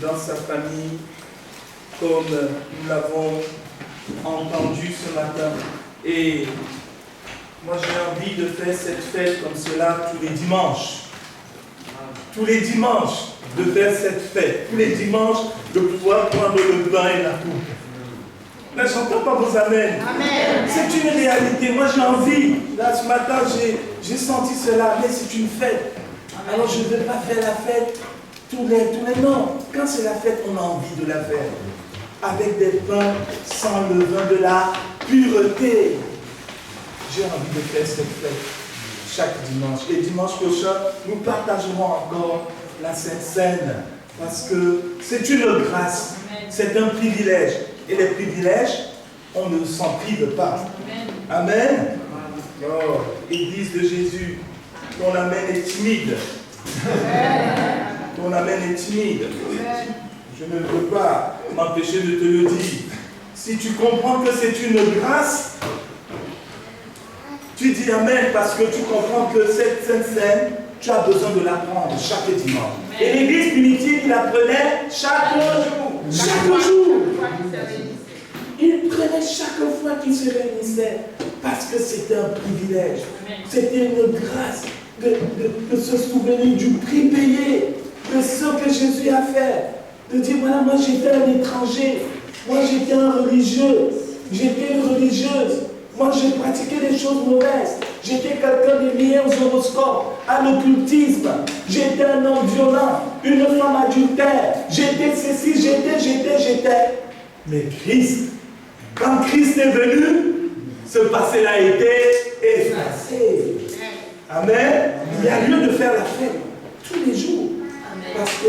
dans sa famille, comme nous l'avons entendu ce matin. Et moi j'ai envie de faire cette fête comme cela tous les dimanches. Tous les dimanches, de faire cette fête. Tous les dimanches, de pouvoir prendre le pain et la coupe. Là, j'entends pas vos amens. Amen. C'est une réalité. Moi j'ai envie. Là, ce matin, j'ai senti cela. Mais c'est une fête. Amen. Alors je ne veux pas faire la fête tous les non. Quand c'est la fête, on a envie de la faire. Avec des pains sans levain, de la pureté. J'ai envie de faire cette fête chaque dimanche. Et dimanche prochain, nous partagerons encore la Sainte Seine. Parce que c'est une grâce. C'est un privilège. Et les privilèges, on ne s'en prive pas. Amen. Amen. Oh, Église de Jésus, ton amen est timide. Ton amen est timide. Je ne peux pas m'empêcher de te le dire. Si tu comprends que c'est une grâce, tu dis amen parce que tu comprends que cette Sainte Seine, tu as besoin de l'apprendre chaque dimanche. Et l'église primitive, il apprenait chaque jour. Chaque jour. Il prenait chaque fois qu'il se réunissait parce que c'était un privilège. C'était une grâce de se souvenir du prix payé, de ce que Jésus a fait. De dire, voilà, moi j'étais un étranger, moi j'étais un religieux, j'étais une religieuse, moi j'ai pratiqué des choses mauvaises, j'étais quelqu'un de lié aux horoscopes, à l'occultisme, j'étais un homme violent, une femme adultère, j'étais ceci, j'étais. Mais Christ, quand Christ est venu, ce passé-là a été effacé. Amen. Il y a lieu de faire la fête tous les jours. Parce que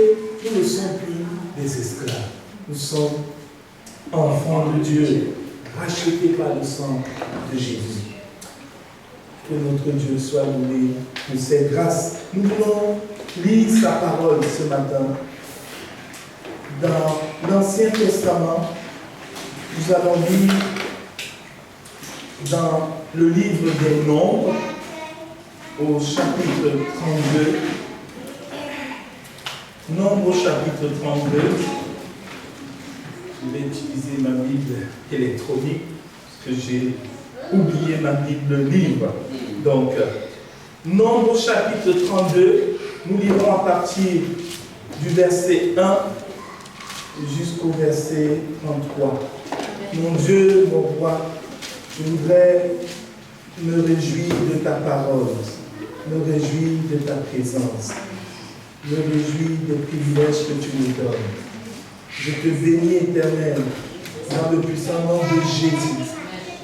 nous ne sommes plus des esclaves. Nous sommes enfants de Dieu, rachetés par le sang de Jésus. Que notre Dieu soit loué pour ses grâces. Nous voulons lire sa parole ce matin. Dans l'Ancien Testament, nous allons lire dans le livre des Nombres, au chapitre 32. Nombre au chapitre 32. Je vais utiliser ma Bible électronique parce que j'ai oublié ma Bible livre. Donc, Nombre au chapitre 32, nous lirons à partir du verset 1 jusqu'au verset 33. Mon Dieu, mon roi, je voudrais me réjouir de ta parole, me réjouir de ta présence, me réjouis des privilèges que tu nous donnes. Je te bénis, Éternel, dans le puissant nom de Jésus,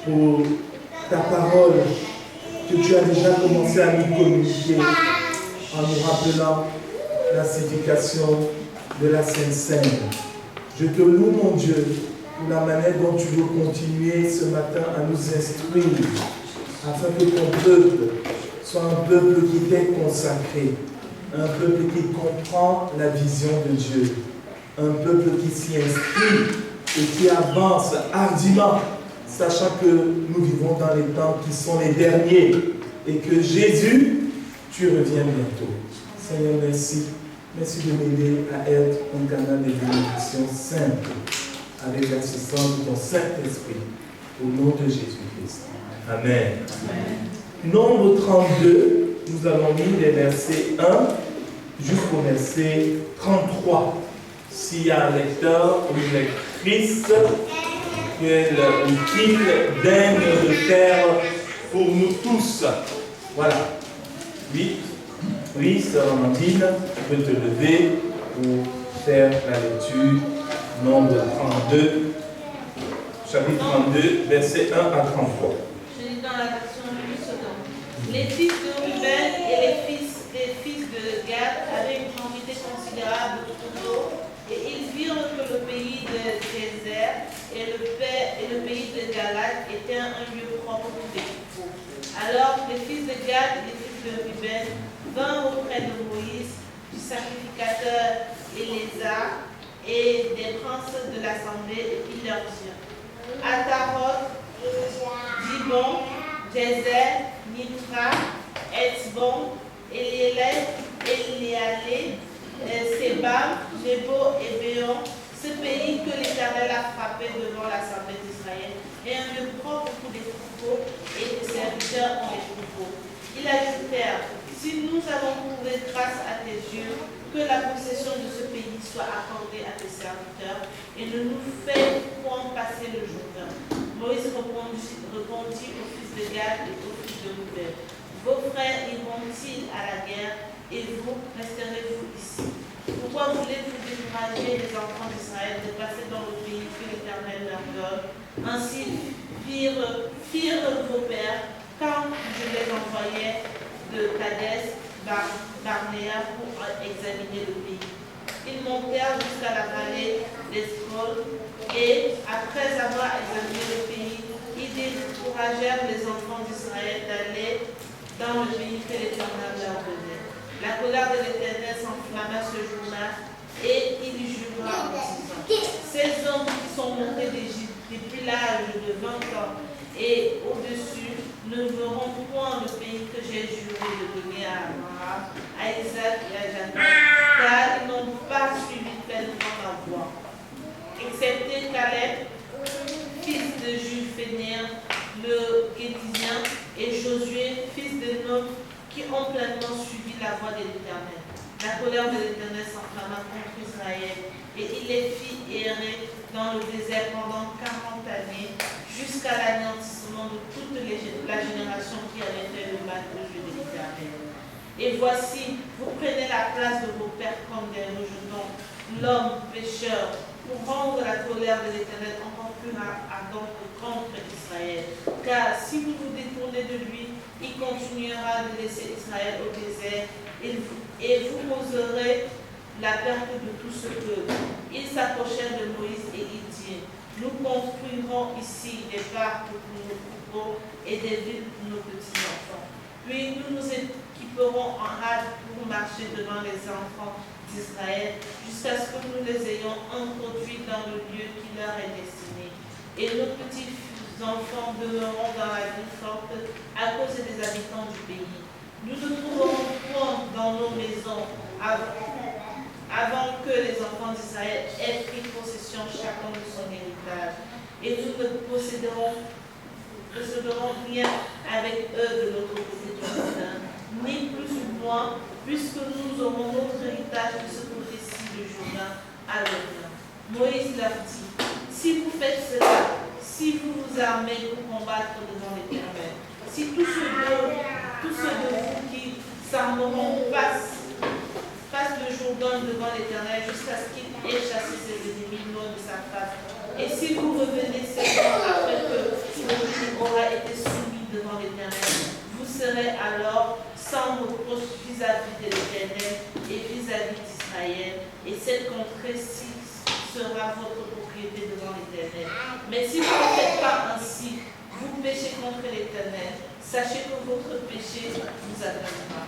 pour ta parole que tu as déjà commencé à nous communiquer en nous rappelant la signification de la Sainte Seine. Je te loue, mon Dieu, pour la manière dont tu veux continuer ce matin à nous instruire, afin que ton peuple soit un peuple qui t'est consacré, un peuple qui comprend la vision de Dieu, un peuple qui s'y inscrit et qui avance hardiment, sachant que nous vivons dans les temps qui sont les derniers et que Jésus, tu reviens bientôt. Seigneur, merci. Merci de m'aider à être un canal de bénédiction simple avec l'assistance de ton Saint-Esprit au nom de Jésus-Christ. Amen. Amen. Nombre 32, nous allons lire les versets 1 jusqu'au verset 33. S'il y a un lecteur ou une lectrice, qu'il daigne de faire pour nous tous. Voilà. Oui, sœur Amandine, tu peux te lever pour faire la lecture. Nombre 32, chapitre 32, versets 1 à 33. Je lis dans la version du second. Les fils de Ruben et les fils de Gad avaient une quantité considérable de troupeaux, et ils virent que le pays de Désert et le pays de Galad étaient un lieu propre pour des troupeaux. Alors les fils de Gad et les fils de Ruben vinrent auprès de Moïse, du sacrificateur Éléazar et des princes de l'assemblée, et ils leur dirent: Ataroth, Dibon, Jézer, Nitra, Etzbon, Eliéleth, Elialé, Sébam, Nebo et Béon, ce pays que l'Éternel a frappé devant l'Assemblée d'Israël, est un lieu propre pour des troupeaux et des serviteurs ont les troupeaux. Ils ajoutèrent, si nous avons trouvé grâce à tes yeux, que la possession de ce pays soit accordée à tes serviteurs et ne nous fais point passer le Jourdain. Moïse répondit aux fils de Gad et aux fils de Ruben, vos frères iront-ils à la guerre et vous resterez-vous ici? Pourquoi voulez-vous décourager les enfants d'Israël de passer dans le pays que l'Éternel leur donne? Ainsi firent vos pères quand je les envoyais de Kadès Barnéa pour examiner le pays. Ils montèrent jusqu'à la vallée d'Escol et, après avoir examiné le pays, ils découragèrent les enfants d'Israël d'aller dans le pays que l'Éternel leur donnait. La colère de l'Éternel s'enflamma ce jour-là et il jura en disant, ces hommes qui sont montés d'Égypte depuis l'âge de 20 ans et au-dessus ne verront point le pays que j'ai juré de donner à Abraham, à Isaac et à Jacob, car ils n'ont pas suivi pleinement ma voie. Excepté Caleb, fils de Juphéner, le Guédisien, et Josué, fils de Nun, qui ont pleinement suivi la voie de l'Éternel. La colère de l'Éternel s'enflamma contre Israël, et il les fit errer dans le désert pendant 40 années, jusqu'à l'anéantissement de toute la génération qui avait fait le mal au jeu de l'Éternel. Et voici, vous prenez la place de vos pères comme des rejetons, l'homme pécheur, pour rendre la colère de l'Éternel encore plus ardente contre Israël. Car si vous vous détournez de lui, il continuera de laisser Israël au désert et vous causerez la perte de tout ce peuple. Ils s'approchèrent de Moïse et ils dirent, nous construirons ici des parcs pour nos troupeaux et des villes pour nos petits-enfants. Puis nous nous équiperons en hâte pour marcher devant les enfants d'Israël jusqu'à ce que nous les ayons introduits dans le lieu qui leur est destiné. Et nos petits-enfants demeureront dans la ville forte à cause des habitants du pays. Nous ne trouverons point dans nos maisons avant que les enfants d'Israël aient pris possession chacun de son héritage. Et nous ne posséderons rien avec eux de l'autre côté du Jourdain, ni plus ou moins, puisque nous aurons notre héritage de ce côté-ci du Jourdain à l'Orient. Moïse leur dit, si vous faites cela, si vous vous armez pour combattre devant l'Éternel, si tous ceux de vous qui s'armeront passent le Jourdain devant l'Éternel jusqu'à ce qu'il ait chassé ses ennemis loin de sa face, et si vous revenez seulement après que le pays aura été soumis devant l'Éternel, vous serez alors sans reproche vis-à-vis de l'Éternel et vis-à-vis d'Israël, et cette contrée-ci sera votre propriété devant l'Éternel. Mais si vous ne faites pas ainsi, vous péchez contre l'Éternel, sachez que votre péché vous atteindra.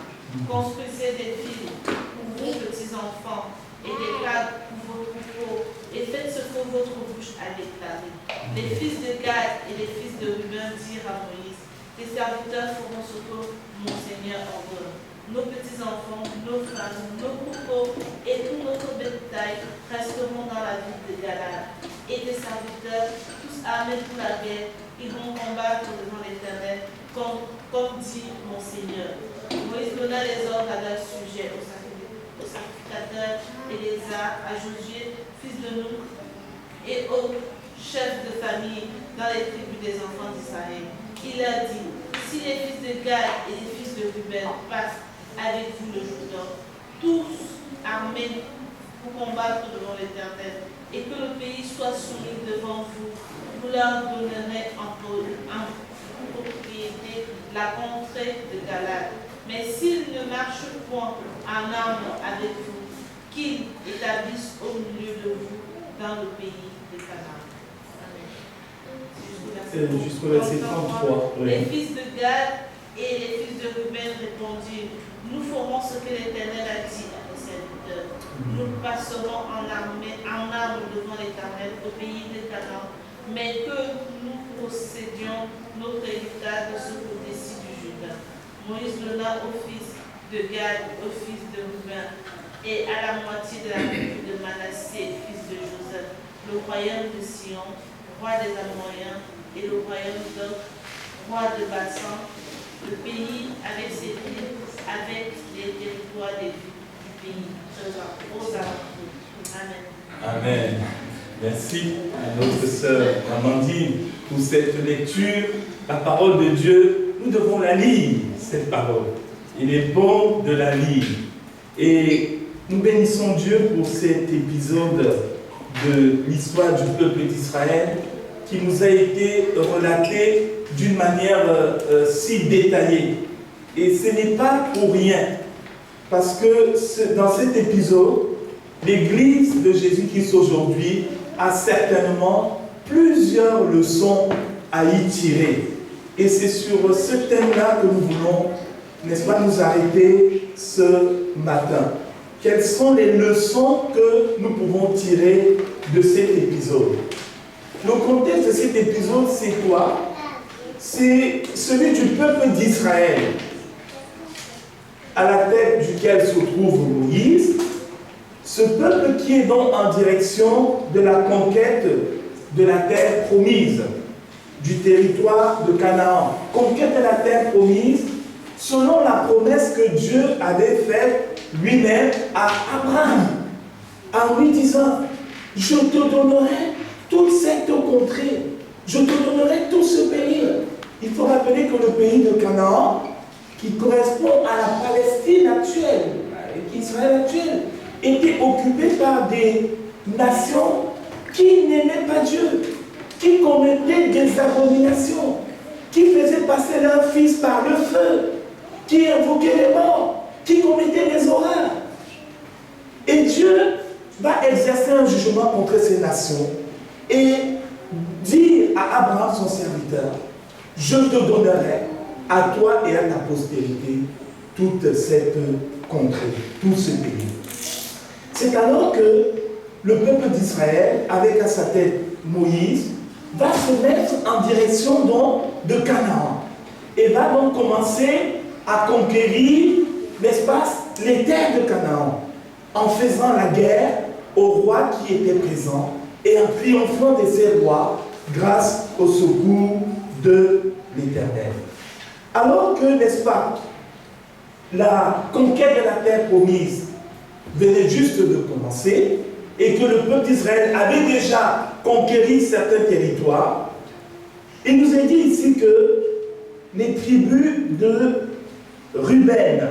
Construisez des villes pour vos petits-enfants et des cadres pour vos troupeaux, et faites ce que votre bouche a déclaré. Les fils de Gad et les fils de Ruben dirent à Moïse, tes serviteurs feront ce que mon Seigneur ordonne. Nos petits-enfants, nos femmes, nos troupeaux et tout notre bétail resteront dans la ville de Galad. Et tes serviteurs, tous armés pour la guerre, iront combattre devant l'Éternel, comme dit mon Seigneur. Moïse donna les ordres à leur sujet aux sacrificateurs Éléazar, à Josué, fils de Nun, et aux chefs de famille dans les tribus des enfants d'Israël. Il a dit, si les fils de Gad et les fils de Ruben passent avec vous le Jourdain, tous armés pour combattre devant l'Éternel, et que le pays soit soumis devant vous, vous leur donnerez en propriété la contrée de Galad. Mais s'ils ne marchent point en armes avec vous, qu'ils établissent au milieu de vous dans le pays de Canaan. Amen. Jusqu'au verset 33. Les fils de Gad et les fils de Ruben répondirent, nous ferons ce que l'Éternel a dit à nos serviteurs. Nous passerons en armes devant l'Éternel au pays de Canaan, mais que nous possédions notre héritage de ce côté-ci du Jourdain. Moïse donna aux fils de Gad, aux fils de Ruben et à la moitié de la tribu de Manassé, fils de Joseph, le royaume de Sion, roi des Amoréens, et le royaume d'Oc, roi de Bassan, le pays avec ses villes, avec les territoires du pays, aux alentours. Amen. Amen. Merci à notre sœur Amandine pour cette lecture. La parole de Dieu, nous devons la lire, cette parole. Il est bon de la lire. Et nous bénissons Dieu pour cet épisode de l'histoire du peuple d'Israël qui nous a été relaté d'une manière si détaillée. Et ce n'est pas pour rien, parce que dans cet épisode, l'Église de Jésus-Christ aujourd'hui a certainement plusieurs leçons à y tirer. Et c'est sur ce thème-là que nous voulons, n'est-ce pas, nous arrêter ce matin. Quelles sont les leçons que nous pouvons tirer de cet épisode? Le contexte de cet épisode, c'est quoi? C'est celui du peuple d'Israël, à la tête duquel se trouve Moïse. Ce peuple qui est donc en direction de la conquête de la terre promise, du territoire de Canaan. Conquête de la terre promise, selon la promesse que Dieu avait faite lui-même à Abraham, en lui disant, je te donnerai toute cette contrée, je te donnerai tout ce pays. Il faut rappeler que le pays de Canaan, qui correspond à la Palestine actuelle, avec Israël actuel, était occupé par des nations qui n'aimaient pas Dieu, qui commettaient des abominations, qui faisaient passer leurs fils par le feu, qui invoquaient les morts, qui commettaient des horreurs. Et Dieu va exercer un jugement contre ces nations et dire à Abraham, son serviteur, je te donnerai à toi et à ta postérité toute cette contrée, tout ce pays. C'est alors que le peuple d'Israël, avec à sa tête Moïse, va se mettre en direction donc de Canaan et va donc commencer à conquérir, n'est-ce pas, les terres de Canaan, en faisant la guerre aux rois qui étaient présents et en triomphant de ces rois grâce au secours de l'Éternel. Alors que, n'est-ce pas, la conquête de la terre promise venait juste de commencer et que le peuple d'Israël avait déjà conquéri certains territoires, il nous est dit ici que les tribus de Ruben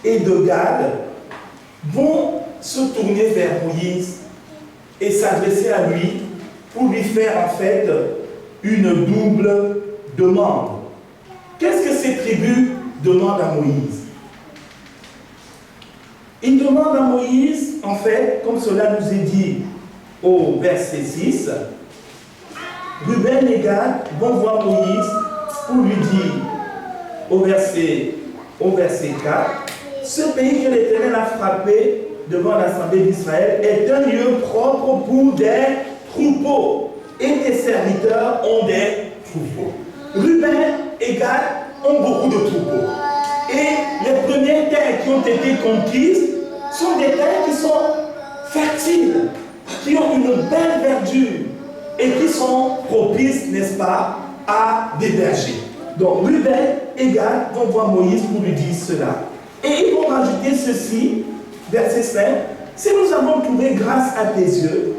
et de Gad vont se tourner vers Moïse et s'adresser à lui pour lui faire en fait une double demande. Qu'est-ce que ces tribus demandent à Moïse? Ils demandent à Moïse, en fait, comme cela nous est dit au verset 6, Ruben et Gad vont voir Moïse pour lui dire, au verset 4, ce pays que l'Éternel a frappé devant l'assemblée d'Israël est un lieu propre pour des troupeaux, et tes serviteurs ont des troupeaux. Ruben et Gad ont beaucoup de troupeaux. Et les premières terres qui ont été conquises sont des terres qui sont fertiles, qui ont une belle verdure et qui sont propices, n'est-ce pas, à des bergers. Donc Ruben et Gad vont voir Moïse pour lui dire cela. Et ils vont rajouter ceci, verset 5, si nous avons trouvé grâce à tes yeux,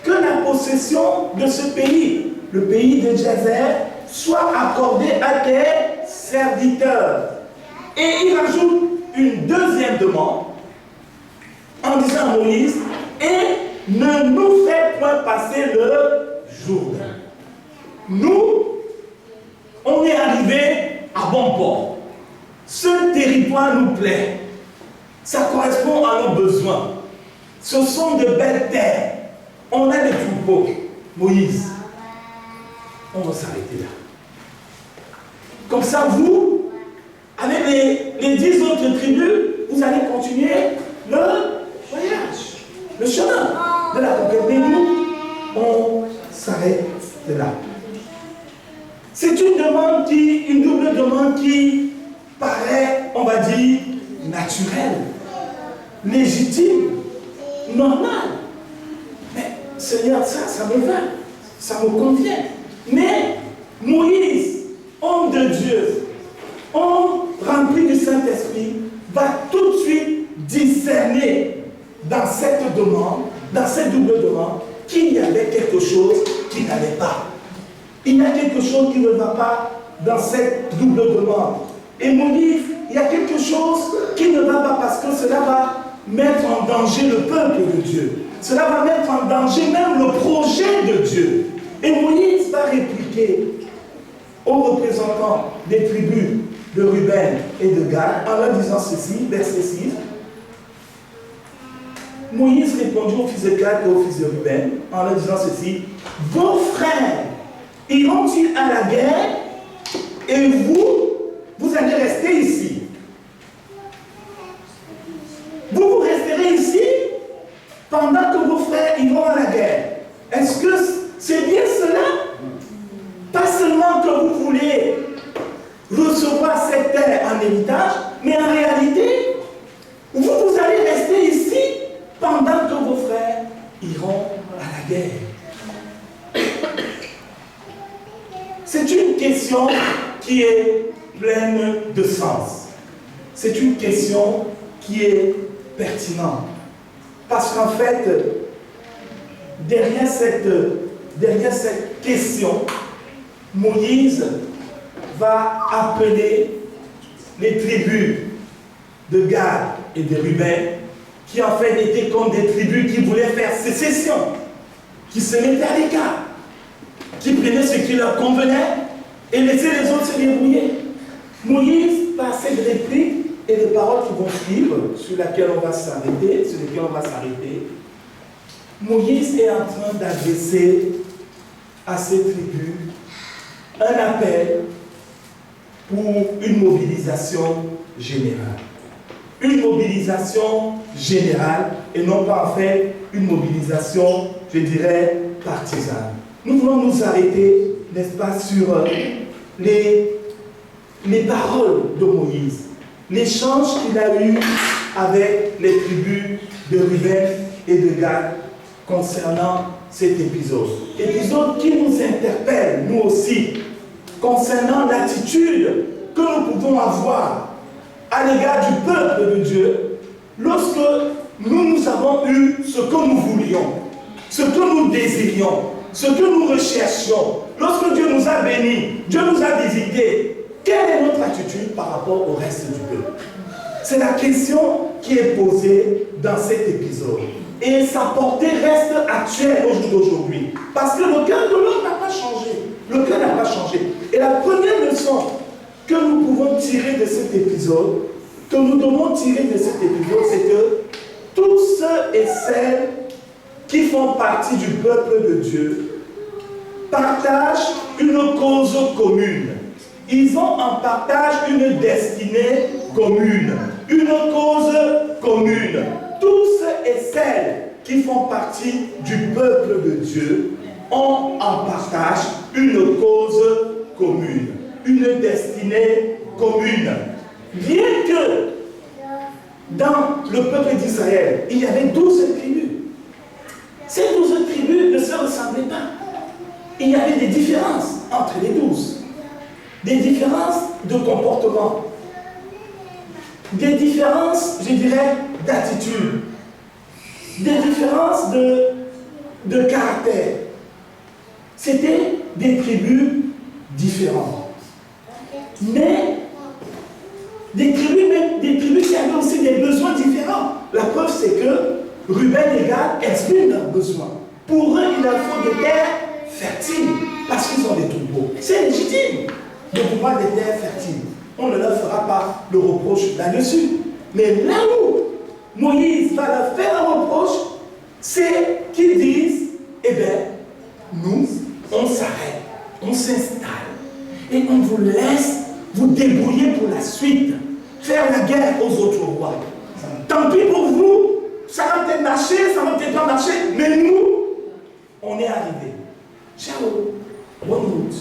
que la possession de ce pays, le pays de Jazer, soit accordée à tes serviteurs. Et il rajoute une deuxième demande en disant à Moïse, et ne nous fais point passer le Jourdain. Nous, on est arrivé à bon port. Ce territoire nous plaît. Ça correspond à nos besoins. Ce sont de belles terres. On a des troupeaux. Moïse, on va s'arrêter là. Comme ça, vous, avec les 10 autres tribus, vous allez continuer le voyage, le chemin de la conquête. Mais nous, on s'arrête là. C'est une demande une double demande qui paraît, on va dire, naturelle. légitime, normal. Mais Seigneur, ça me va, ça me convient. Mais Moïse, homme de Dieu, homme rempli du Saint-Esprit, va tout de suite discerner dans cette demande, dans cette double demande, qu'il y avait quelque chose qui n'allait pas. Il y a quelque chose qui ne va pas dans cette double demande. Et Moïse, il y a quelque chose qui ne va pas parce que cela va mettre en danger le peuple de Dieu. Cela va mettre en danger même le projet de Dieu. Et Moïse va répliquer aux représentants des tribus de Ruben et de Gad en leur disant ceci, verset 6. Moïse répondit aux fils de Gad et aux fils de Ruben en leur disant ceci: vos frères iront-ils à la guerre et vous allez rester ici? Vous resterez ici pendant que vos frères iront à la guerre. Est-ce que c'est bien cela? Pas seulement que vous voulez recevoir cette terre en héritage, mais en réalité, vous allez rester ici pendant que vos frères iront à la guerre. C'est une question qui est pleine de sens. C'est une question qui est pertinente. Parce qu'en fait, derrière cette question, Moïse va appeler les tribus de Gad et de Ruben, qui en fait étaient comme des tribus qui voulaient faire sécession, qui se mettaient à l'écart, qui prenaient ce qui leur convenait et laissaient les autres se débrouiller. Moïse, par cette réplique et les paroles qui vont suivre, sur lesquelles on va s'arrêter, Moïse est en train d'adresser à ces tribus un appel pour une mobilisation générale. Une mobilisation générale et non pas en fait une mobilisation, je dirais, partisane. Nous voulons nous arrêter, n'est-ce pas, sur les paroles de Moïse, l'échange qu'il a eu avec les tribus de Ruben et de Gad concernant cet épisode. Épisode qui nous interpelle, nous aussi, concernant l'attitude que nous pouvons avoir à l'égard du peuple de Dieu lorsque nous avons eu ce que nous voulions, ce que nous désirions, ce que nous recherchions. Lorsque Dieu nous a bénis, Dieu nous a visités, quelle est notre attitude par rapport au reste du peuple? C'est la question qui est posée dans cet épisode. Et sa portée reste actuelle au jour d'aujourd'hui. Parce que le cœur de l'homme n'a pas changé. Le cœur n'a pas changé. Et la première leçon que nous pouvons tirer de cet épisode, que nous devons tirer de cet épisode, c'est que tous ceux et celles qui font partie du peuple de Dieu partagent une cause commune. Ils ont en partage une destinée commune, une cause commune. Tous et celles qui font partie du peuple de Dieu ont en partage une cause commune, une destinée commune. Bien que dans le peuple d'Israël, il y avait 12 tribus. Ces 12 tribus ne se ressemblaient pas. Il y avait des différences entre les 12. Des différences de comportement. Des différences, je dirais, d'attitude. Des différences de caractère. C'était des tribus différentes. Mais des tribus qui avaient aussi des besoins différents. La preuve, c'est que Ruben et Gad expriment leurs besoins. Pour eux, il leur faut des terres fertiles, parce qu'ils ont des troupeaux. C'est légitime de pouvoir des terres fertiles. On ne leur fera pas le reproche là-dessus. Mais là où Moïse va leur faire un reproche, c'est qu'ils disent, eh bien, nous, on s'arrête, on s'installe, et on vous laisse vous débrouiller pour la suite, faire la guerre aux autres rois. Tant pis pour vous, ça va peut-être marcher, ça va peut-être pas marcher, mais nous, on est arrivés. Ciao, bonne route,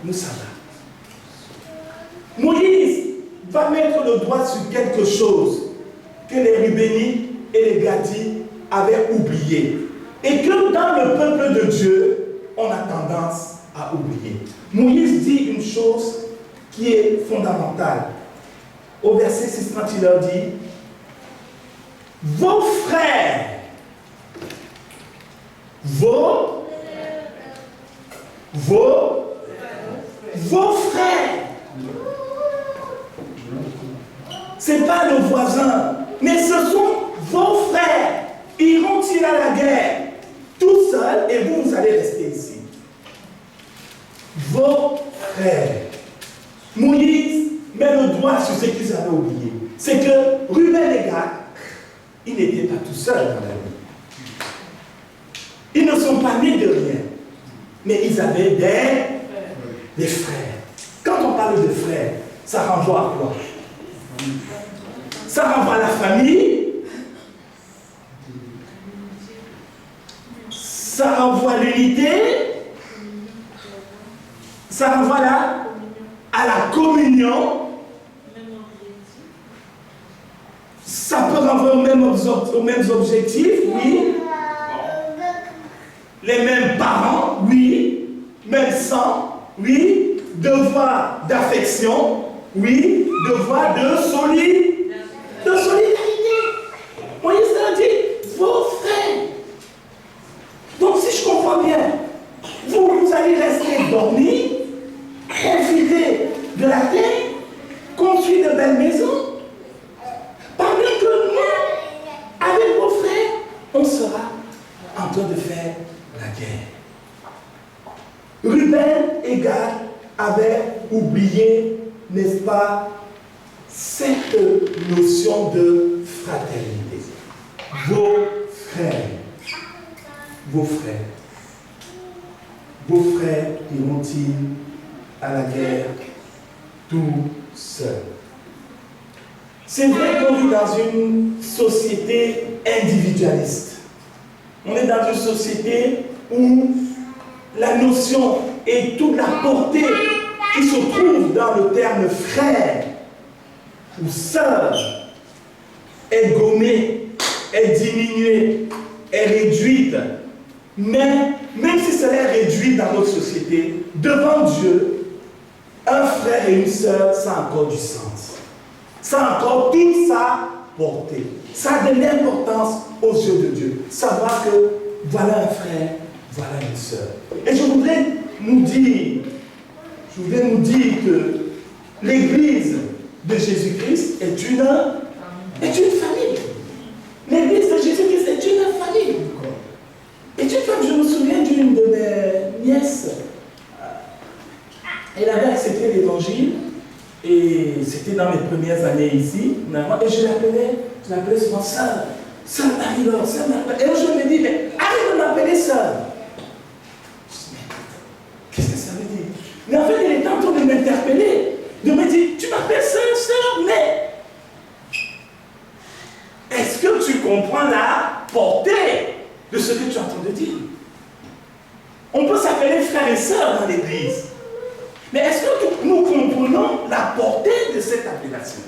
nous ça va. Moïse va mettre le doigt sur quelque chose que les Rubénites et les Gadis avaient oublié. Et que dans le peuple de Dieu, on a tendance à oublier. Moïse dit une chose qui est fondamentale. Au verset 6, quand il leur dit, vos frères, vos frères, ce n'est pas le voisin, mais ce sont vos frères. Iront-ils à la guerre tout seuls et vous, vous allez rester ici? Vos frères. Moïse met le doigt sur ce qu'ils avaient oublié. C'est que Ruben et Gad, ils n'étaient pas tout seuls dans la vie. Ils ne sont pas nés de rien, mais ils avaient des frères. Quand on parle de frères, ça renvoie à quoi? Ça renvoie à la famille. Ça renvoie à l'unité. Ça renvoie à la communion. Ça peut renvoyer aux mêmes objectifs, oui. Les mêmes parents, oui. Même sang, oui. Devoir d'affection, oui. Devoir de solidarité. Moïse a dit, vos frères. Donc si je comprends bien, vous allez rester dormir, profiter de la terre, construire de belles maisons, pendant que nous, avec vos frères, on sera en train de faire la guerre. Ruben et Gad avaient oublié, n'est-ce pas, cette notion de fraternité. Vos frères. Vos frères. Vos frères iront-ils à la guerre tout seuls? C'est vrai qu'on vit dans une société individualiste. On est dans une société où la notion et toute la portée qui se trouve dans le terme frère ou sœur est gommée, est diminuée, est réduite. Mais même si cela est réduit dans notre société, devant Dieu, un frère et une sœur, ça a encore du sens. Ça a encore toute sa portée. Ça a de l'importance aux yeux de Dieu. Savoir que voilà un frère, voilà une sœur. Et je voudrais nous dire que l'Église de Jésus-Christ est une famille. L'Église de Jésus-Christ est une famille. Et une fois que je me souviens d'une de mes nièces, elle avait accepté l'Évangile, et c'était dans mes premières années ici, et je l'appelais souvent sœur, sœur Marie-Laure, sœur Marie-Laure. Et un jour, je me dis, mais arrête de m'appeler sœur. Qu'est-ce que ça veut dire? Mais en fait, elle était en train de m'interpeller, de me dire, tu m'appelles sœur, mais est-ce que tu comprends la portée de ce que tu es en train de dire? On peut s'appeler frères et sœurs dans l'Église. Mais est-ce que nous comprenons la portée de cette appellation?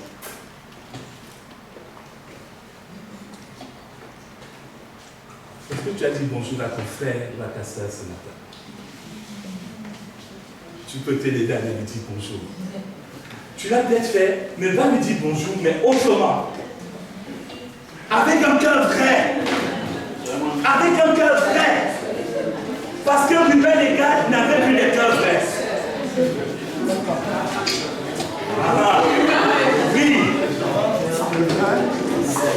Est-ce que tu as dit bonjour à ton frère ou à ta sœur ce matin? Tu peux t'aider à lui dire bonjour. Tu l'as peut-être fait, mais va lui dire bonjour, mais autrement. Avec un cœur vrai. Avec un cœur vrai. Parce que Ruben et Gad n'avaient plus les cœurs vrais. Voilà. Oui.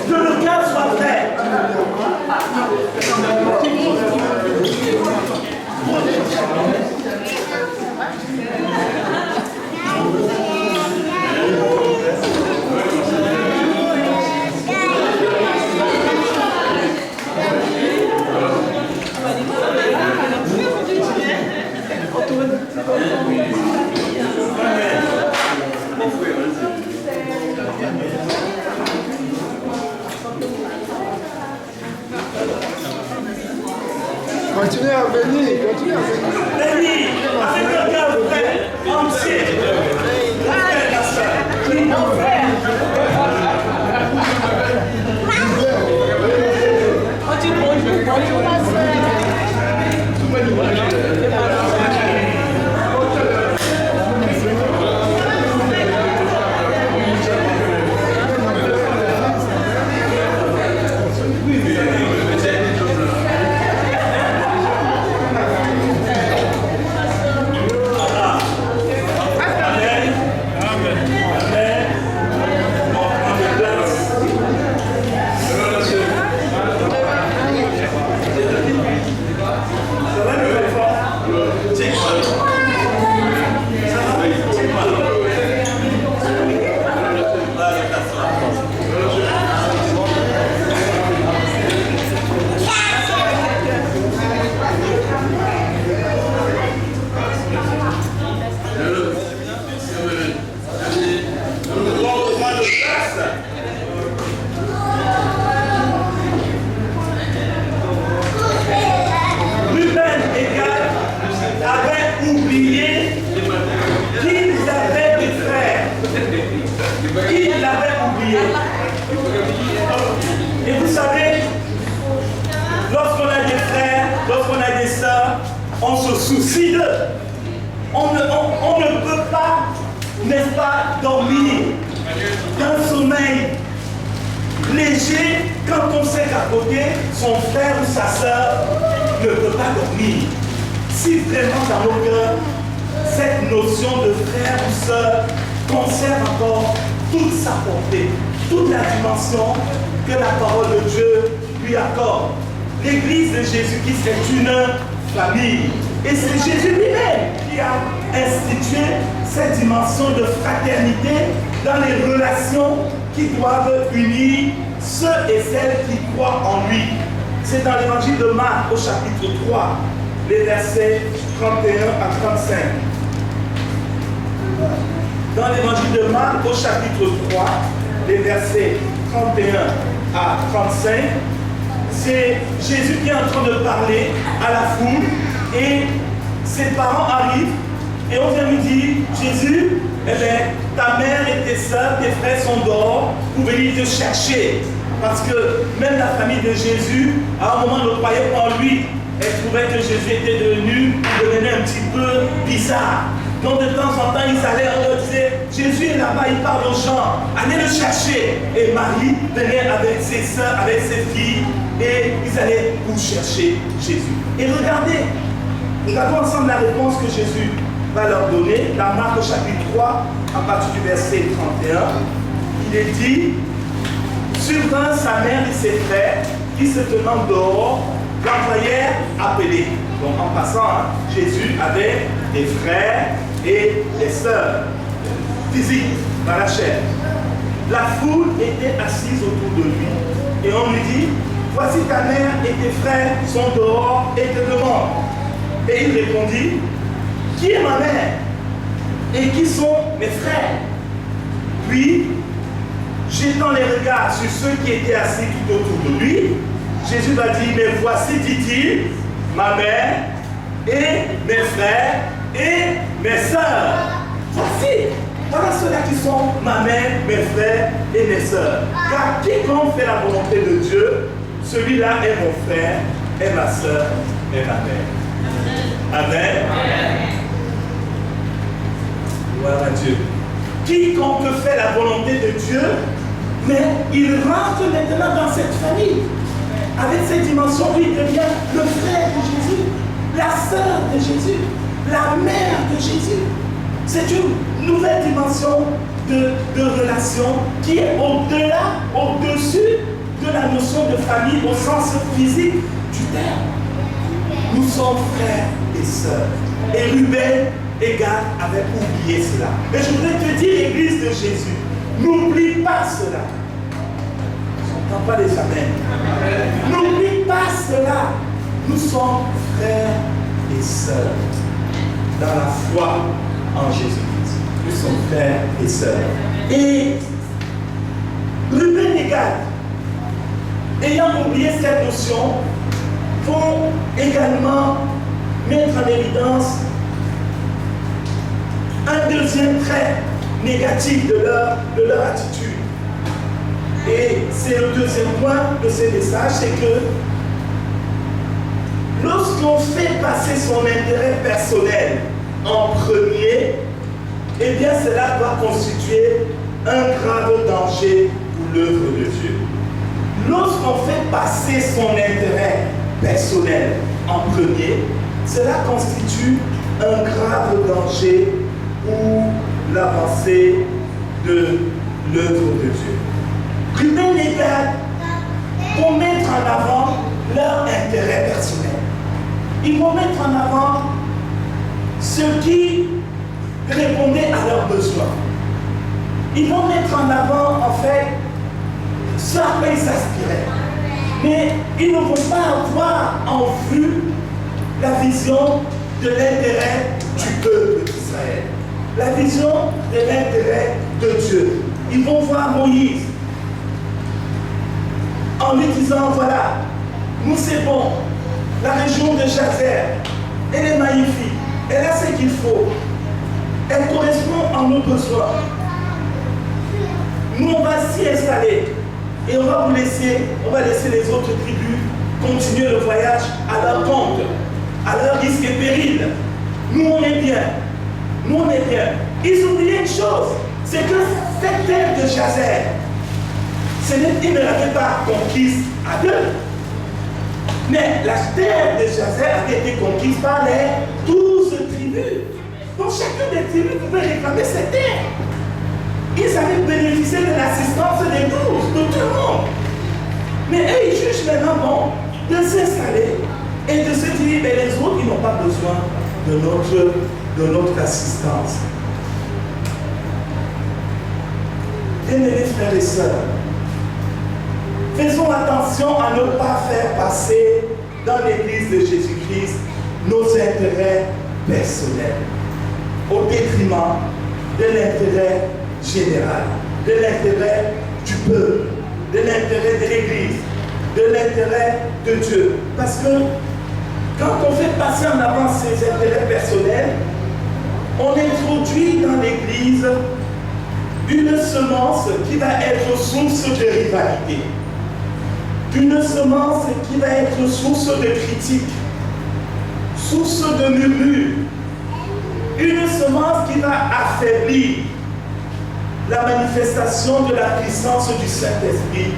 Que le cœur soit vrai. Continuez à venir, continuez à venir. Béni, avec un cœur vrai, entier. Frère, la sœur. C'est dans l'évangile de Marc au chapitre 3, les versets 31 à 35. Dans l'évangile de Marc au chapitre 3, les versets 31 à 35, c'est Jésus qui est en train de parler à la foule et ses parents arrivent et on vient lui dire, Jésus, eh bien, ta mère et tes soeurs, tes frères sont dehors pour venir te chercher. Parce que même la famille de Jésus, à un moment, ne croyait pas en lui. Elle trouvait que Jésus était devenait un petit peu bizarre. Donc de temps en temps, ils allaient, on leur disait, Jésus est là-bas, il parle aux gens, allez le chercher. Et Marie venait avec ses soeurs, avec ses filles, et ils allaient pour chercher Jésus. Et regardons ensemble la réponse que Jésus va leur donner. Dans Marc au chapitre 3, à partir du verset 31, il est dit, survint sa mère et ses frères qui se tenant dehors l'envoyèrent appeler. Donc en passant, Jésus avait des frères et des sœurs physiques dans la chair. La foule était assise autour de lui et on lui dit, voici ta mère et tes frères sont dehors et te demandent. Et il répondit, qui est ma mère et qui sont mes frères? Puis, jetant les regards sur ceux qui étaient assis tout autour de lui, Jésus va dire, mais voici, dit-il, ma mère et mes frères et mes sœurs. Voici, voilà ceux-là qui sont ma mère, mes frères et mes sœurs. Car quiconque fait la volonté de Dieu, celui-là est mon frère, est ma sœur, et ma mère. Amen. Gloire à Dieu. Quiconque fait la volonté de Dieu, mais il rentre maintenant dans cette famille. Avec cette dimension, il devient le frère de Jésus, la sœur de Jésus, la mère de Jésus. C'est une nouvelle dimension de relation qui est au-delà, au-dessus de la notion de famille au sens physique du terme. Nous sommes frères et sœurs. Et Ruben et Gad avaient oublié cela. Mais je voudrais te dire, l'église de Jésus, n'oublie pas cela. Je n'entends pas les amens. N'oublie pas cela. Nous sommes frères et sœurs dans la foi en Jésus-Christ. Nous sommes frères et sœurs. Et Ruben et Gad, ayant oublié cette notion, vont également mettre en évidence un deuxième trait négatif de leur attitude. Et c'est le deuxième point de ces messages, c'est que Lorsqu'on fait passer son intérêt personnel en premier, eh bien cela doit constituer un grave danger pour l'œuvre de Dieu. Lorsqu'on fait passer son intérêt personnel en premier, cela constitue un grave danger pour l'avancée de l'œuvre de Dieu. Ruben et Gad vont mettre en avant leur intérêt personnel. Ils vont mettre en avant ce qui répondait à leurs besoins. Ils vont mettre en avant, en fait, ce à quoi ils aspiraient. Mais ils ne vont pas avoir en vue la vision de l'intérêt du peuple d'Israël. La vision de l'intérêt de Dieu. Ils vont voir Moïse en lui disant, voilà, nous c'est bon, la région de Jazer, elle est magnifique, elle a ce qu'il faut, elle correspond à nos besoins. Nous on va s'y installer et on va laisser les autres tribus continuer le voyage à leur compte, à leur risque et péril. Nous on est bien, nous on est bien. Ils oubliaient une chose, c'est que cette terre de Jazer, ils ne l'avaient pas conquise à deux. Mais la terre de Jazer avait été conquise par les 12 tribus. Donc chacune des tribus pouvait réclamer cette terre. Ils avaient bénéficié de l'assistance des 12, de tout le monde. Mais eux, ils jugent maintenant bon de s'installer et de se dire, mais les autres, ils n'ont pas besoin de notre assistance. Bien-aimés frères et sœurs, faisons attention à ne pas faire passer dans l'Église de Jésus-Christ nos intérêts personnels au détriment de l'intérêt général, de l'intérêt du peuple, de l'intérêt de l'Église, de l'intérêt de Dieu. Parce que quand on fait passer en avant ses intérêts personnels, on introduit dans l'Église une semence qui va être source de rivalité. Une semence qui va être source de critique, source de murmure, une semence qui va affaiblir la manifestation de la puissance du Saint-Esprit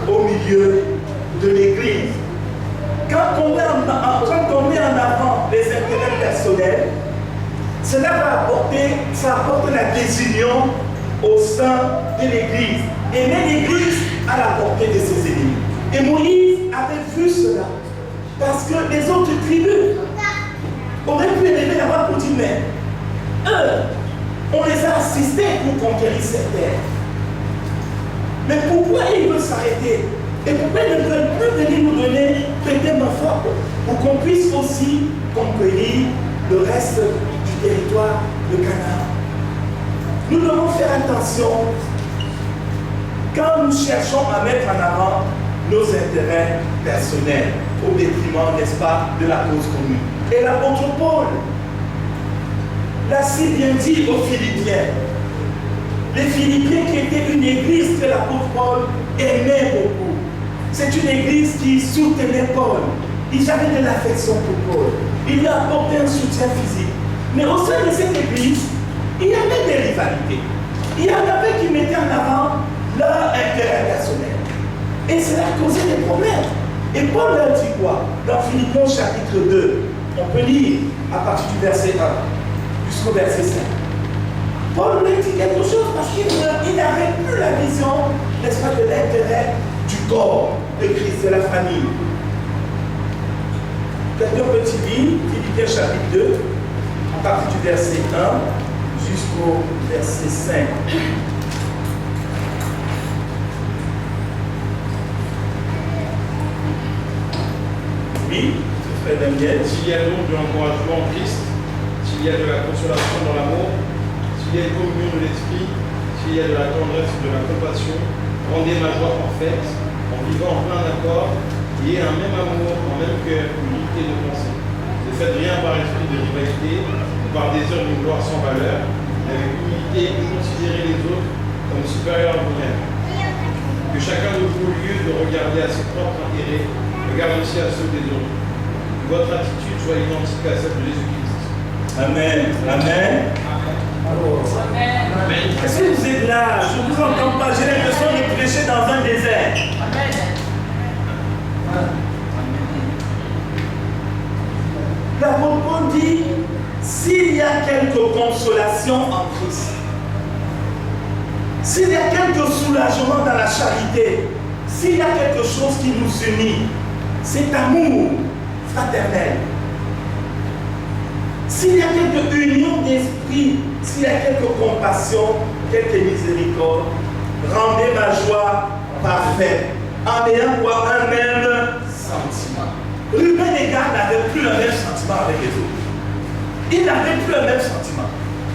au milieu de l'Église. Quand on met en avant les intérêts personnels, cela va apporte la désunion au sein de l'Église et met l'Église à la portée de ses ennemis. Et Moïse avait vu cela, parce que les autres tribus auraient pu élever la voix pour dire, mais eux, on les a assistés pour conquérir cette terre. Mais pourquoi ils veulent s'arrêter? Et pourquoi ils ne veulent plus venir nous donner prêter main forte pour qu'on puisse aussi conquérir le reste du territoire de Canaan? Nous devons faire attention quand nous cherchons à mettre en avant nos intérêts personnels au détriment, n'est-ce pas, de la cause commune. Et l'apôtre Paul l'a si bien dit aux Philippiens. Les Philippiens qui étaient une église que l'apôtre Paul aimait beaucoup. C'est une église qui soutenait Paul. Ils avaient de l'affection pour Paul. Il lui a apporté un soutien physique. Mais au sein de cette église, il y avait des rivalités. Il y en avait qui mettaient en avant leur intérêt personnel. Et cela a causé des problèmes. Et Paul leur dit quoi? Dans Philippiens chapitre 2, on peut lire à partir du verset 1 jusqu'au verset 5. Paul leur dit quelque chose parce qu'il n'avait plus la vision, n'est-ce pas, de l'intérêt du corps de Christ, de la famille. Quelqu'un peut-il lire Philippiens chapitre 2, à partir du verset 1 jusqu'au verset 5. Oui, frère Daniel. S'il y a donc de l'encouragement en Christ, s'il y a de la consolation dans l'amour, s'il y a une communion de l'esprit, s'il y a de la tendresse, de la compassion, rendez ma joie parfaite, en vivant en plein accord, ayez un même amour, un même cœur, une unité de pensée. Ne faites rien par esprit de rivalité, ou par des œuvres d'une gloire sans valeur, mais avec humilité, considérez les autres comme supérieurs à vous-même. Que chacun de vous, au lieu de regarder à ses propres intérêts, regarde aussi à ceux des autres. votre attitude soit identique à celle de Jésus-Christ. Amen. Amen. Amen. Est-ce que vous êtes là? Je ne vous entends pas. J'ai l'impression de prêcher dans un désert. L'apôtre Paul dit, s'il y a quelque consolation en Christ, s'il y a quelque soulagement dans la charité, s'il y a quelque chose qui nous unit, c'est amour fraternel. S'il y a quelque union d'esprit, s'il y a quelque compassion, quelque miséricorde, rendez ma joie parfaite, en ayant quoi? Un même sentiment. Ruben et Gad n'avaient plus le même sentiment avec les autres. Ils n'avaient plus le même sentiment.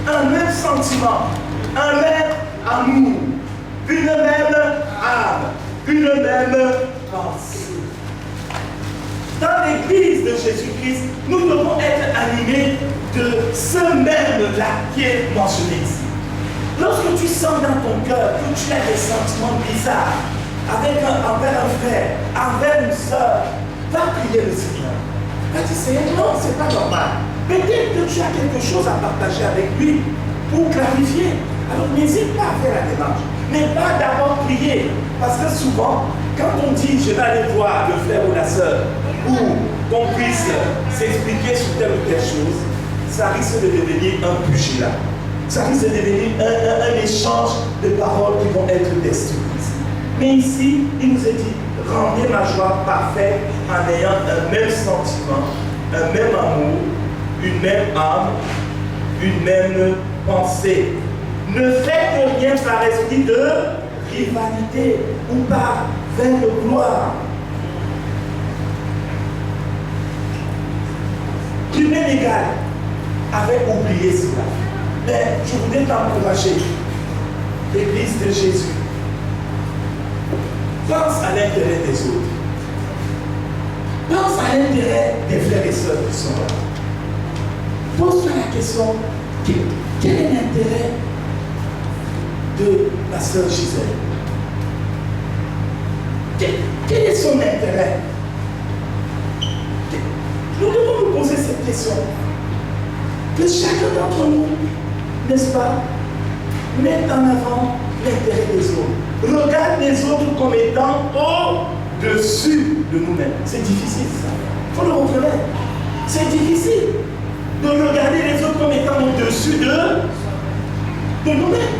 Un même sentiment, un même amour, une même âme, une même pensée. Dans l'église de Jésus-Christ, nous devons être animés de ce même-là qui est mentionné ici. Lorsque tu sens dans ton cœur que tu as des sentiments bizarres envers un frère, envers une soeur, va prier le Seigneur. Va dire, Seigneur, non, c'est pas normal. Peut-être que tu as quelque chose à partager avec lui pour clarifier. Alors n'hésite pas à faire la démarche. Mais pas d'abord prier. Parce que souvent, quand on dit je vais aller voir le frère ou la sœur, ou qu'on puisse s'expliquer sur telle ou telle chose, ça risque de devenir un pugilat. Ça risque de devenir un échange de paroles qui vont être destructrices. Mais ici, il nous est dit, rendez ma joie parfaite en ayant un même sentiment, un même amour, une même âme, une même pensée. Ne faites rien par esprit de rivalité ou par vaine gloire. Ruben et Gad avait oublié cela. Mais je voudrais t'encourager, l'Église de Jésus. Pense à l'intérêt des autres. Pense à l'intérêt des frères et sœurs qui sont là. Pose-toi la question, quel est l'intérêt de la sœur Gisèle? Quel est son intérêt? Nous devons nous poser cette question. Que chacun d'entre nous, n'est-ce pas, mette en avant l'intérêt des autres. Regarde les autres comme étant au-dessus de nous-mêmes. C'est difficile ça. Il faut le reconnaître. C'est difficile de regarder les autres comme étant au-dessus de nous-mêmes.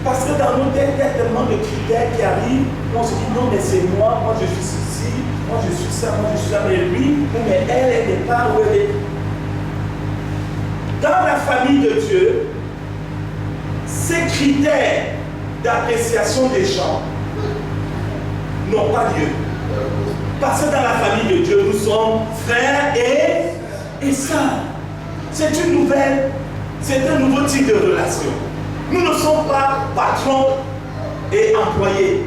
Parce que dans nos têtes, il y a tellement de critères qui arrivent. On se dit non, mais c'est moi je suis ceci, moi je suis ça, moi je suis ça, mais lui, mais elle n'est pas où elle est. Dans la famille de Dieu, ces critères d'appréciation des gens n'ont pas lieu. Parce que dans la famille de Dieu, nous sommes frères et sœurs. C'est une nouvelle, c'est un nouveau type de relation. Nous ne sommes pas patrons et employés.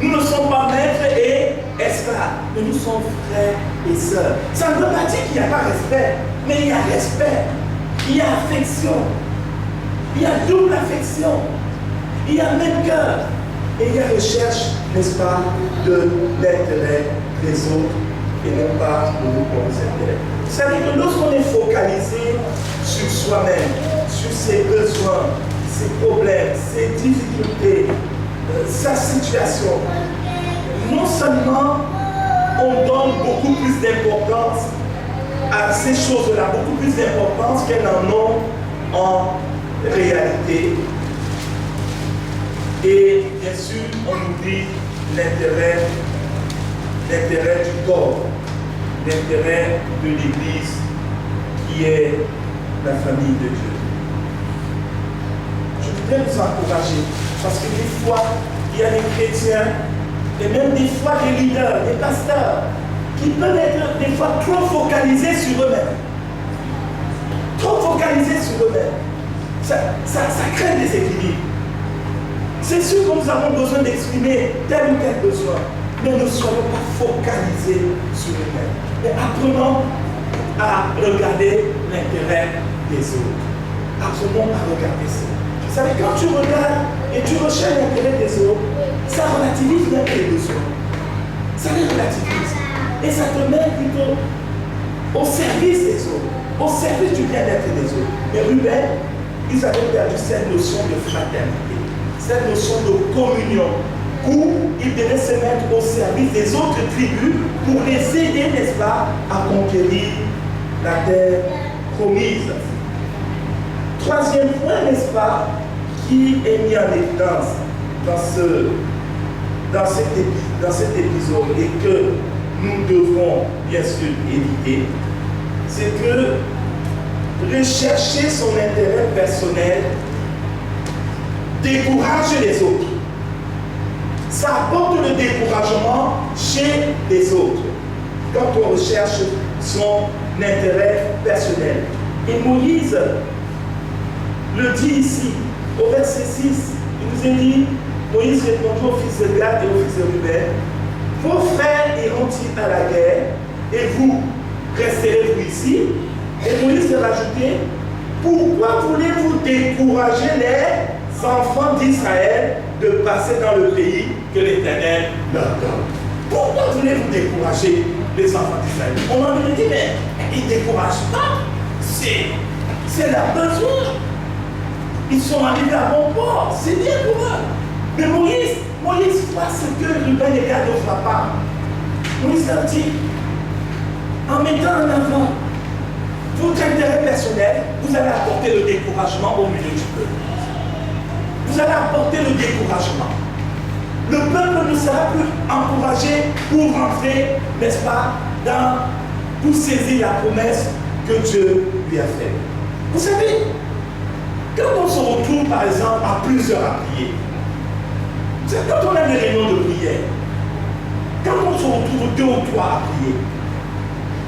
Nous ne sommes pas maîtres et esclaves. Mais nous sommes frères et sœurs. Ça ne veut pas dire qu'il n'y a pas respect. Mais il y a respect. Il y a affection. Il y a double affection. Il y a même cœur. Et il y a recherche, n'est-ce pas, de l'intérêt des autres et non pas de nos propres intérêts. Vous savez que lorsqu'on est focalisé sur soi-même, sur ses besoins, ses problèmes, ses difficultés, sa situation, non seulement on donne beaucoup plus d'importance à ces choses-là, beaucoup plus d'importance qu'elles n'en ont en réalité. Et bien sûr, on oublie l'intérêt du corps, l'intérêt de l'Église qui est la famille de Dieu. Je voudrais vous encourager parce que des fois, il y a des chrétiens et même des fois des leaders, des pasteurs qui peuvent être des fois trop focalisés sur eux-mêmes. Trop focalisés sur eux-mêmes. Ça crée des équilibres. C'est sûr que nous avons besoin d'exprimer tel ou tel besoin, mais ne soyons pas focalisés sur nous-mêmes. Mais apprenons à regarder l'intérêt des autres. Apprenons à regarder ça. Vous savez, quand tu regardes et tu recherches l'intérêt des autres, ça relativise même les besoins. Ça les relativise. Et ça te met plutôt au service des autres, au service du bien-être des autres. Mais Ruben, ils avaient perdu cette notion de fraternité, cette notion de communion, où ils devaient se mettre au service des autres tribus pour les aider, n'est-ce pas, à conquérir la terre promise. Troisième point, n'est-ce pas, qui est mis en évidence dans cet épisode et que nous devons bien sûr éviter, c'est que rechercher son intérêt personnel décourage les autres. Ça apporte le découragement chez les autres quand on recherche son intérêt personnel. Et Moïse le dit ici, au verset 6, il nous est dit, Moïse répondit aux fils de Gad et aux fils de Ruben, vos frères iront-ils à la guerre et vous resterez-vous ici? Et Moïse leur ajoutait, pourquoi voulez-vous décourager les enfants d'Israël de passer dans le pays que l'Éternel leur donne? Pourquoi voulez-vous décourager les enfants d'Israël? On en dit, mais ils ne découragent pas. C'est leur besoin. Ils sont arrivés à bon port. C'est bien pour eux. Mais Moïse voit ce que Ruben et Gad ne font pas. Moïse leur dit, en mettant en avant votre intérêt personnel, vous allez apporter le découragement au milieu du peuple. Vous allez apporter le découragement. Le peuple ne sera plus encouragé pour rentrer, n'est-ce pas, pour saisir la promesse que Dieu lui a faite. Vous savez, quand on se retrouve par exemple à plusieurs à prier, c'est quand on a des réunions de prière, quand on se retrouve 2 ou 3 à prier,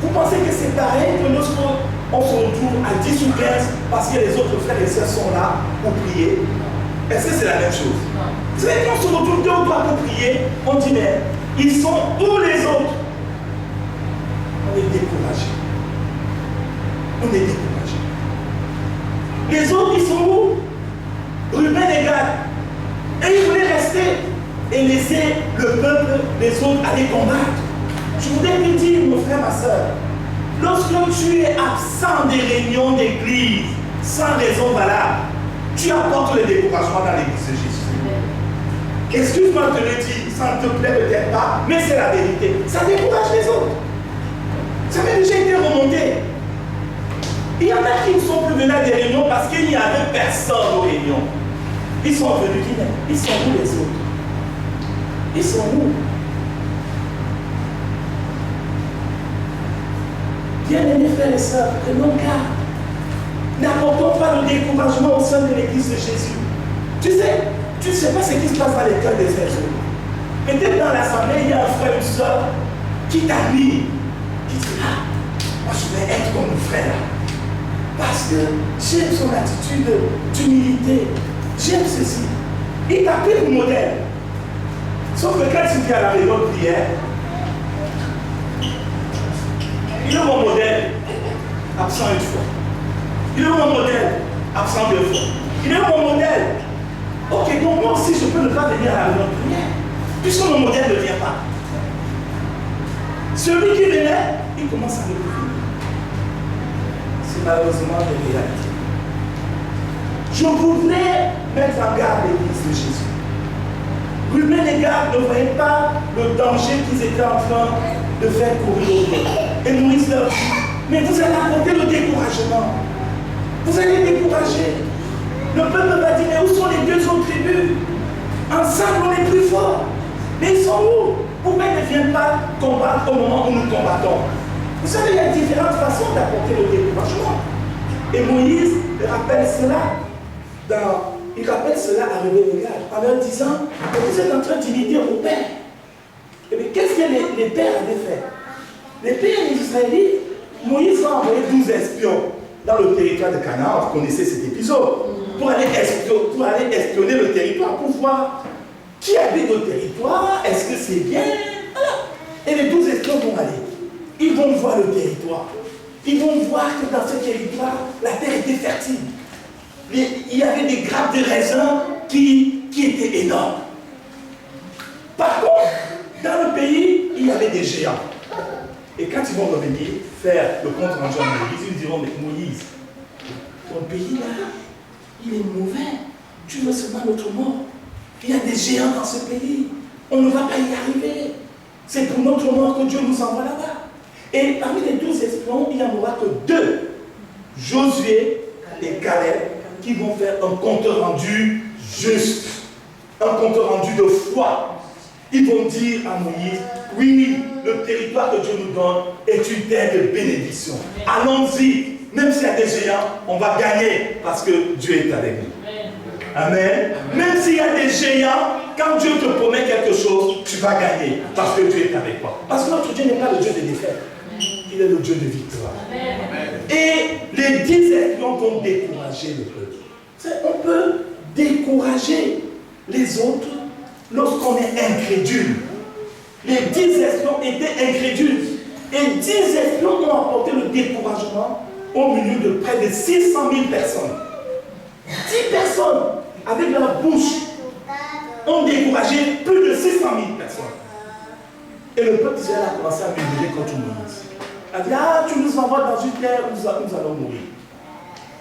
vous pensez que c'est pareil que lorsqu'on se retrouve à 10 ou 15 parce que les autres frères et sœurs sont là pour prier? Est-ce que c'est la même chose? Vous savez, quand on se retrouve 2 ou 3 pour prier, on dit mais ils sont où les autres? On est découragé. On est découragé. Les autres, ils sont où? Ruben et Gad. Et ils voulaient rester et laisser le peuple, les autres, aller combattre. Je voudrais te dire, mon frère, ma soeur, lorsque tu es absent des réunions d'église sans raison valable, tu apportes le découragement dans l'église de Jésus. Excuse-moi de te le dire, ça ne te plaît peut-être pas, mais c'est la vérité. Ça décourage les autres. Ça m'a déjà été remonté. Il y en a qui ne sont plus venus à des réunions parce qu'il n'y avait personne aux réunions. Ils sont venus, ils sont où les autres? Ils sont où? Bien-aimés frères et sœurs, prenons garde. N'apportons pas le découragement au sein de l'église de Jésus. Tu ne sais pas ce qui se passe dans les cœurs des êtres. Peut-être dans l'assemblée, il y a un frère ou une sœur qui t'admire, qui dit, ah, moi je vais être comme mon frère. Parce que j'aime son attitude d'humilité. J'aime ceci. Il t'a pris pour modèle. Sauf que quand tu viens à la réunion de prière, il est mon modèle, absent une fois. Il est mon modèle, absent 2 fois. Il est mon modèle. Ok, donc moi aussi je peux ne pas venir à la réunion de prière, puisque mon modèle ne vient pas. Celui qui venait, il commence à me revenir. C'est malheureusement la réalité. Je voudrais mettre en garde l'église de Jésus. Ruben et Gad ne voyaient pas le danger qu'ils étaient en train de faire courir aux autres. Et Moïse leur dit, mais vous allez apporter le découragement. Vous allez décourager. Le peuple va dire, mais où sont les 2 autres tribus? Ensemble, on est plus forts. Mais ils sont où? Pourquoi ils ne viennent pas combattre au moment où nous combattons? Vous savez, il y a différentes façons d'apporter le découragement. Et Moïse rappelle cela à Ruben et Gad en leur disant, vous êtes en train d'imiter vos pères. Et bien, qu'est-ce que les pères avaient fait? Les pères des Israélites, Moïse a envoyé 12 espions dans le territoire de Canaan. Vous connaissez cet épisode. Pour aller espionner le territoire, pour voir qui habite le territoire, est-ce que c'est bien? Et les 12 espions vont aller. Ils vont voir le territoire. Ils vont voir que dans ce territoire, la terre était fertile. Il y avait des grappes de raisins qui étaient énormes. Par contre, dans le pays, il y avait des géants. Et quand ils vont revenir faire le compte rendu à Moïse, ils diront, mais Moïse, ton pays là, il est mauvais. Tu veux seulement notre mort. Il y a des géants dans ce pays. On ne va pas y arriver. C'est pour notre mort que Dieu nous envoie là-bas. Et parmi les 12 espions, il n'y en aura que 2. Josué et Caleb, qui vont faire un compte rendu juste. Un compte rendu de foi. Ils vont dire à Moïse, oui, le territoire que Dieu nous donne est une terre de bénédiction. Allons-y. Même s'il y a des géants, on va gagner parce que Dieu est avec nous. Amen. Même s'il y a des géants, quand Dieu te promet quelque chose, tu vas gagner parce que Dieu est avec toi. Parce que notre Dieu n'est pas le Dieu de défaite. Il est le Dieu de victoire. Et les 10 espions vont décourager le peuple. On peut décourager les autres lorsqu'on est incrédule. Les 10 espions étaient incrédules. Et 10 espions ont apporté le découragement au milieu de près de 600 000 personnes. 10 personnes, avec leur bouche, ont découragé plus de 600 000 personnes. Et le peuple d'Israël a commencé à murmurer contre Moïse. Il a dit, ah, tu nous envoies dans une terre où nous allons mourir.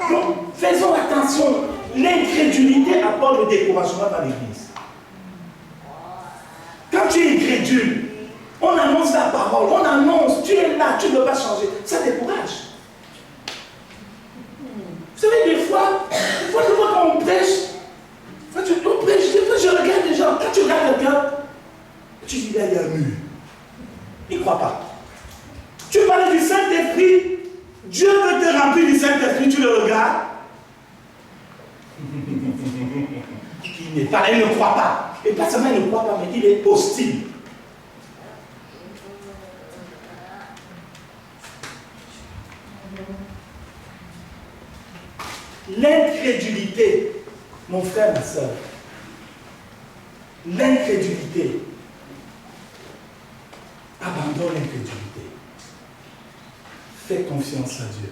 Donc, faisons attention. L'incrédulité apporte le découragement dans l'église. Quand tu es incrédule, on annonce la parole, on annonce, tu es là, tu ne veux pas changer. Ça décourage. Vous savez, des fois quand on prêche, je regarde les gens, quand tu regardes quelqu'un, tu dis, là, il y a un mur. Il ne croit pas. Tu parles du Saint-Esprit, Dieu veut te remplir du Saint-Esprit, tu le regardes. Il ne croit pas. Et pas seulement il ne croit pas, mais il est hostile. L'incrédulité, mon frère, ma soeur, l'incrédulité, abandonne l'incrédulité. Fais confiance à Dieu.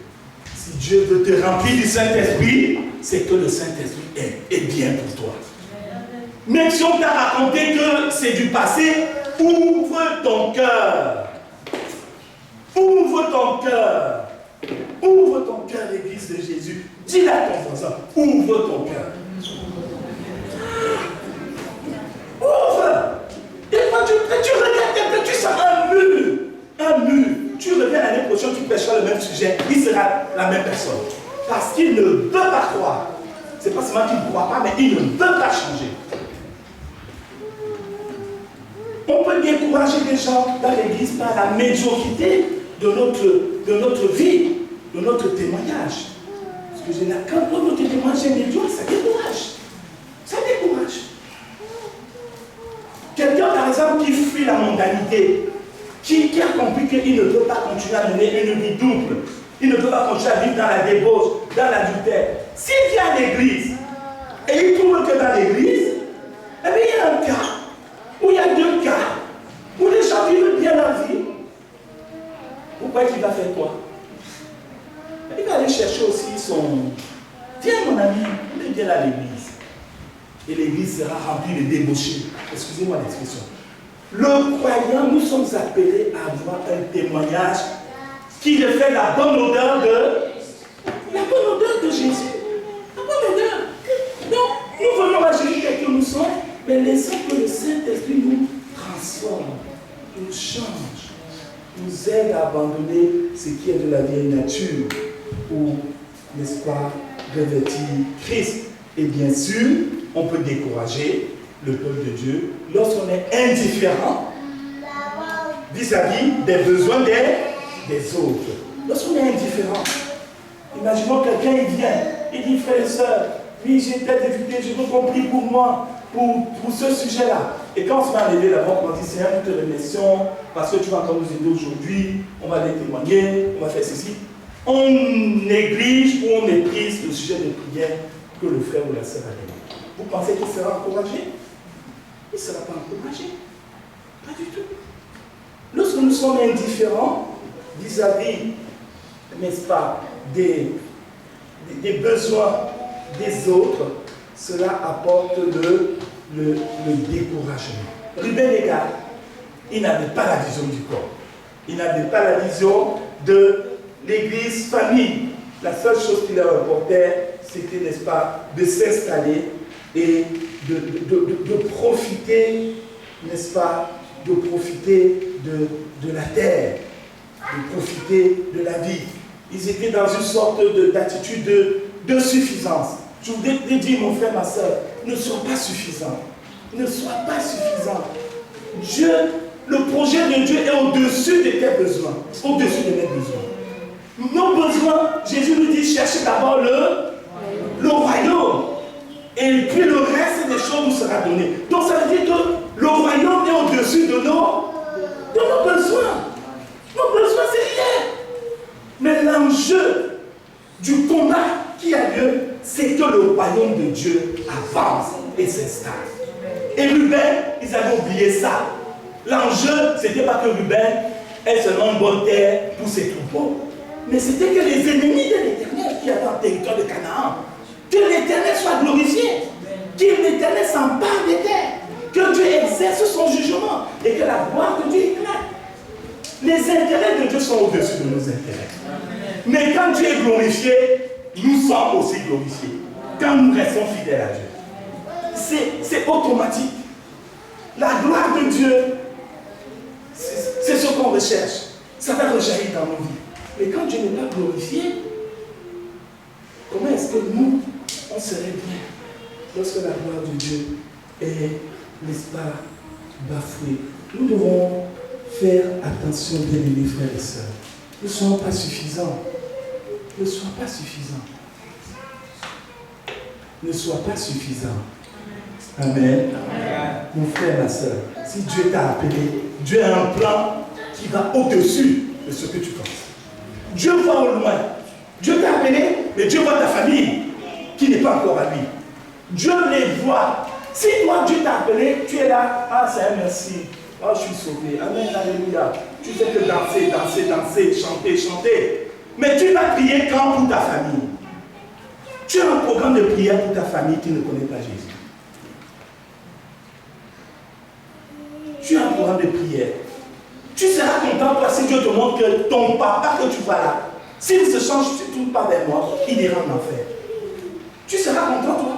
Si Dieu veut te remplir du Saint-Esprit, c'est que le Saint-Esprit est bien pour toi. Même si on t'a raconté que c'est du passé, ouvre ton cœur. Ouvre ton cœur. Ouvre ton cœur, l'église de Jésus. Dis-le à ton voisin, ouvre ton cœur. Ouvre. Et quand tu regardes quelqu'un, tu sens un mur. Un mur. Tu reviens l'année prochaine, tu prêcheras le même sujet, il sera la même personne. Parce qu'il ne veut pas croire. C'est pas seulement qu'il ne croit pas, mais il ne veut pas changer. On peut décourager les gens dans l'église par la médiocrité de notre vie, de notre témoignage. Parce que quand notre témoignage est médiocre, ça décourage. Ça décourage. Quelqu'un, par exemple, qui fuit la mondanité, qui a compris qu'il ne peut pas continuer à mener une vie double, il ne peut pas continuer à vivre dans la débauche, dans l'adultère. S'il vient à l'église et il trouve que dans l'église, eh bien, il y a un cas, où il y a 2 cas, où les gens vivent bien leur vie. Pourquoi il va faire quoi? Il va aller chercher aussi son... Viens mon ami, viens à l'église. Et l'église sera remplie de débauchés. Excusez-moi l'expression. Le croyant, nous sommes appelés à avoir un témoignage qui reflète la bonne odeur de Jésus. La bonne odeur. Donc, nous venons à Jésus tel que nous sommes, mais laissons que le Saint-Esprit nous transforme, nous change, nous aide à abandonner ce qui est de la vieille nature pour, n'est-ce pas, revêtir Christ. Et bien sûr, on peut décourager le peuple de Dieu lorsqu'on est indifférent vis-à-vis des besoins des autres. Lorsqu'on est indifférent, imaginons quelqu'un, il vient, il dit, frère et soeur, oui, j'ai telle difficulté, je veux qu'on prie pour moi, pour ce sujet-là. Et quand on se met à lever d'abord, on dit, Seigneur, nous te remercions, parce que tu vas encore nous aider aujourd'hui, on va les témoigner, on va faire ceci. On néglige ou on méprise le sujet de prière que le frère ou la sœur a donné. Vous pensez qu'il sera encouragé? Il ne sera pas encouragé. Pas du tout. Lorsque nous sommes indifférents vis-à-vis, n'est-ce pas, des besoins des autres, cela apporte le découragement. Ruben et Gad, ils n'avaient pas la vision du corps. Ils n'avaient pas la vision de l'église famille. La seule chose qui leur importait, c'était, n'est-ce pas, de s'installer et de profiter, n'est-ce pas, de profiter de la terre, de profiter de la vie. Ils étaient dans une sorte d'attitude de suffisance. Je voudrais dire, mon frère, ma soeur, ne sois pas suffisant. Ne sois pas suffisant. Dieu, le projet de Dieu est au-dessus de tes besoins, au-dessus de mes besoins. Nos besoins, Jésus nous dit, cherchez d'abord le royaume. Et puis le reste des choses nous sera donné. Donc ça veut dire que le royaume est au-dessus de nos besoins. Nos besoins, c'est rien. Mais l'enjeu du combat qui a lieu, c'est que le royaume de Dieu avance et s'installe. Et Ruben, ils avaient oublié ça. L'enjeu, ce n'était pas que Ruben ait seulement une bonne terre pour ses troupeaux, mais c'était que les ennemis de l'Éternel qui avaient un territoire de Canaan, que l'Éternel soit glorifié, que l'Éternel s'empare des terres, que Dieu exerce son jugement et que la gloire de Dieu éclate. Les intérêts de Dieu sont au-dessus de nos intérêts. Mais quand Dieu est glorifié, nous sommes aussi glorifiés. Quand nous restons fidèles à Dieu. C'est automatique. La gloire de Dieu, c'est ce qu'on recherche. Ça va rejaillir dans nos vies. Mais quand Dieu n'est pas glorifié, comment est-ce que nous, on serait bien lorsque la gloire de Dieu est, n'est-ce pas, bafouée? Nous devons faire attention, bien-aimés frères et sœurs. Ne soyons pas suffisants. Ne sois pas suffisant. Ne sois pas suffisant. Amen. Amen. Mon frère, ma soeur, si Dieu t'a appelé, Dieu a un plan qui va au-dessus de ce que tu penses. Dieu voit au loin. Dieu t'a appelé, mais Dieu voit ta famille qui n'est pas encore à lui. Dieu les voit. Si toi, Dieu t'a appelé, tu es là, ah Seigneur, merci. Oh, je suis sauvé. Amen, alléluia. Tu fais que danser, danser, danser, chanter, chanter. Mais tu vas prier quand pour ta famille? Tu as un programme de prière pour ta famille qui ne connaît pas Jésus. Tu as un programme de prière. Tu seras content toi si Dieu te montre que ton papa que tu vois là, s'il se change, tu ne tournes pas vers moi, il ira en enfer. Tu seras content toi?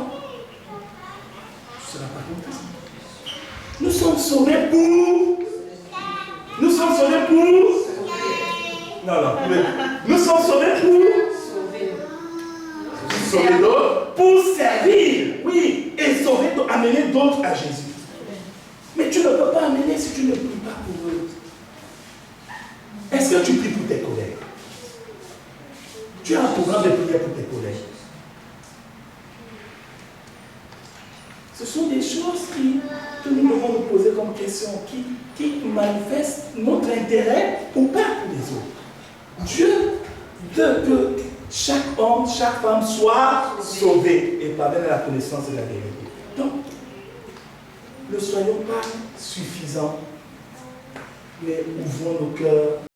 Tu ne seras pas content. Nous sommes sauvés pour... Nous sommes sauvés pour... Non, non. Nous sommes sauvés pour... Sauver d'autres. Pour servir. Oui. Et sauver, amener d'autres à Jésus. Mais tu ne peux pas amener si tu ne pries pas pour eux. Est-ce que tu pries pour tes collègues? Tu as un programme de prière pour tes collègues. Ce sont des choses que nous devons nous poser comme question, qui manifestent notre intérêt ou pas pour les autres. Dieu veut que chaque homme, chaque femme soit sauvé et parvienne à la connaissance de la vérité. Donc, ne soyons pas suffisants, mais ouvrons nos cœurs